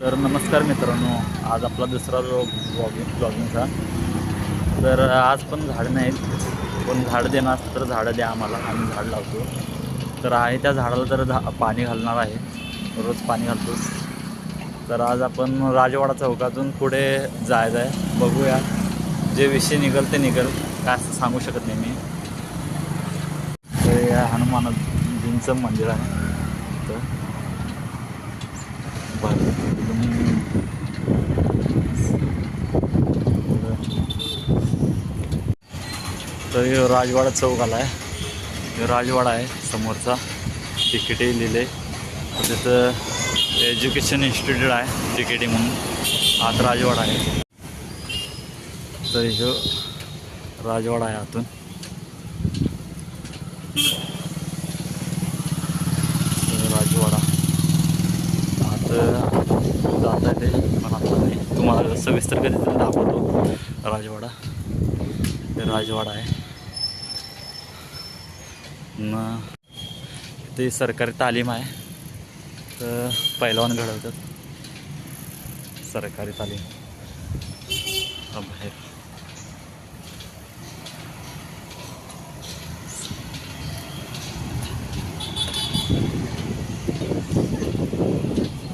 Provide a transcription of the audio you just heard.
तर नमस्कार मित्रांनो, आज आपला दुसरा ब्लॉगिंगचा. तर आज पण झाडं नाहीत, पण झाड देणार असतं तर झाडं द्या आम्हाला, आम्ही झाड लावतो. तर आहे त्या झाडाला तर पाणी घालणार आहे, रोज पाणी घालतोच. तर आज आपण राजवाडा चौकातून पुढे जायचं आहे, बघूया जे विषय निघेल ते निघेल, काय असं सांगू शकत नाही मी. तर या हनुमानजींचं मंदिर आहे तर तर हे राजवाडा चौक आला आहे. हे राजवाडा आहे समोरचा, तिकिटे लिहिले. तिथं एज्युकेशन इन्स्टिट्यूट आहे तिकिटे म्हणून. आत राजवाडा आहे. तर हे राजवाडा आहे आतून. राजवाडा आत जात आहे ते, पण आता नाही, तुम्हाला सविस्तर कधीतरी दाखवतो. राजवाडा हे राजवाडा आहे न, ते सरकारी तालीम आहे. तर पैलवान घडवतात सरकारी तालीम बाहेर.